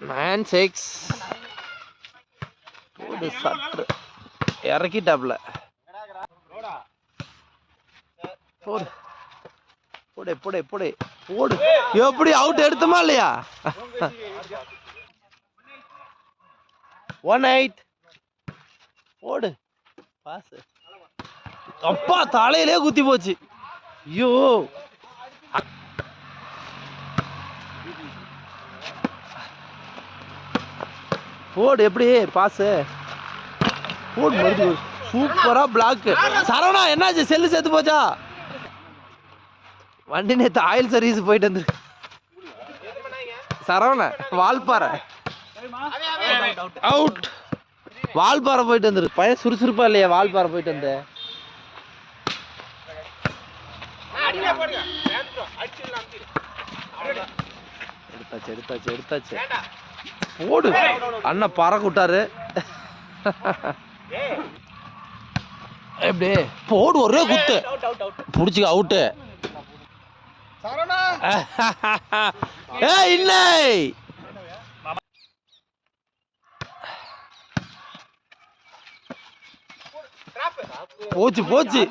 Man 6 போடு சற்று இறக்கிட்டாப்ல. போடு போடு போடு போடு போடு. எப்படி அவுட் எடுத்துமா இல்லையா? 1-8 போடு பாஸ். அப்பா தலையிலே குத்தி போச்சு. ஐயோ போடு எப்படி பாஸ் போடு மறுபடி சூப்பரா பிளாக். சரவணா என்னாச்சு? செல்லு சேர்த்து போச்சா? வண்டி நேற்று ஆயில் சர்வீஸ் போயிட்டு வந்து சரவணா வால்பாறை அவுட். வால்பாறை போயிட்டு வந்துரு. பையன் சுறுசுறுப்பா இல்லையா? வால்பாறை போயிட்டு வந்து எடுத்தாச்சு எடுத்தாச்சு எடுத்தாச்சு. போடு அண்ணன் பறக்க விட்டாரு. எப்படி போடு ஒரே குத்து புடிச்சுக்க அவுட்டு. இல்லை போச்சு போச்சு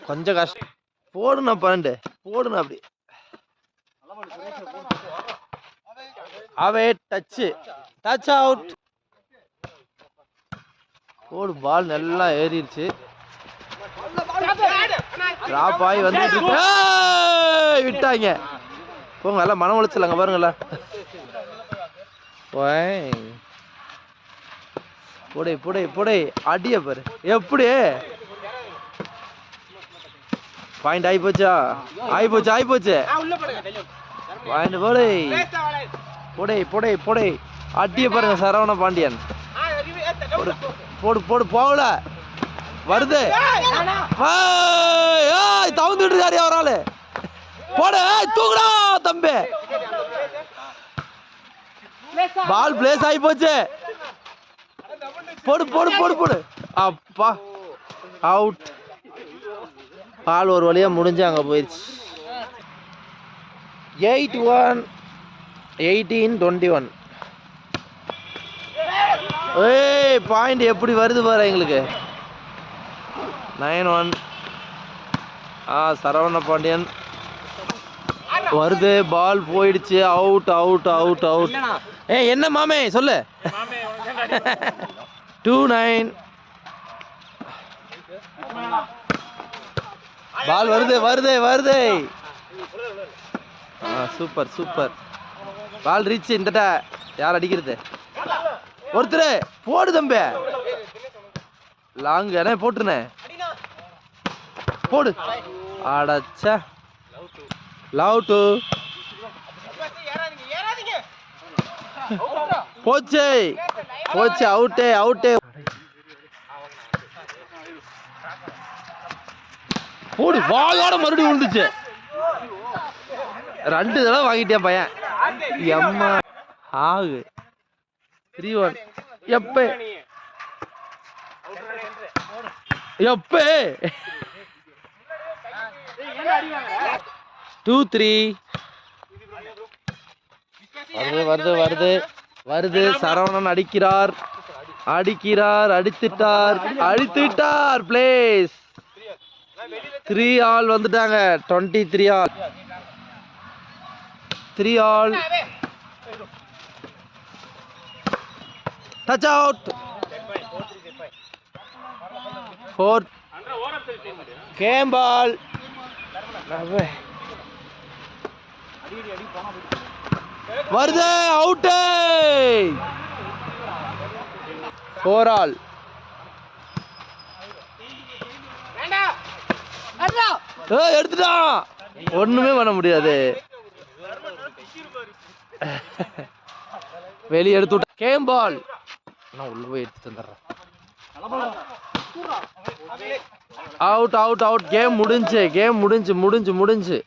கொஞ்சம் கஷ்டம். போடுண்ணா 12 போடுண்ணா அப்படி. அவே டச் டச் அவுட். போடு பால் நல்லா ஏறிடுச்சு. டிராப் ஆகி வந்துட்டு விட்டாங்க. போங்க எல்லாம் மன உளைச்சலாங்க பாருங்களா. போடே போடே போடே அடிய பாரு எப்படி. பாயிண்ட் ஆகி போச்சா? ஆகி போச்சு ஆகி போச்சு. பாயிண்ட் போடே போடே போடே போடே அடிய பாருங்க சரவண பாண்டியன். போடு போடு போகல வருது. தவுந்துட்டு இருக்காரு ஒரு ஆளு. போடு தூக்குடா தம்பி. பால் பிளேஸ் ஆகி போச்சு. போடு போடு போடு போடு. அப்பா அவுட். பால் ஒரு வழியா முடிஞ்சு அங்க போயிடுச்சு. 8-1 18-21. ஏய் பாயிண்ட் எப்படி வருது பாரு எங்களுக்கு. 9-1. சரவண பாண்டியன் வருது. பால் போயிடுச்சு. Out out out out. என்ன மாமே சொல்லு. 2-9. பால் வருது வருது வருது. Super super. Ball reach. இந்த யார் அடிக்கிறது? ஒருத்தர் போடு தம்பி. லாங் என்ன போட்டுருனே போடு. அடச்ச லவுட்டு போச்சு போச்சு. அவுட்டே அவுட்டே. போடு வாயோட மறுபடியும் விழுந்துச்சு. 2 தடவை வாங்கிட்டேன் பையன். எம்மா ஆகு 3-1. எப்ப எப்ப 2-3. வருது வருது வருது வருது. சரவணன் அடிக்கிறார் அடிக்கிறார் அடித்துட்டார் அடித்துட்டார். பிளேஸ் 3 ஆல் வந்துட்டாங்க. 23 all 3 all. Touch out. 4 game ball. வருது அவுட். 4 ஆல். எடுத்துட்டான். ஒண்ணுமே பண்ண முடியாது. வெளியே எடுத்து விட்ட. Game ball. நான் உள்ள போய் எடுத்துட்டு வந்துடுறேன். Out out out. கேம் முடிஞ்சு கேம் முடிஞ்சு முடிஞ்சு முடிஞ்சு.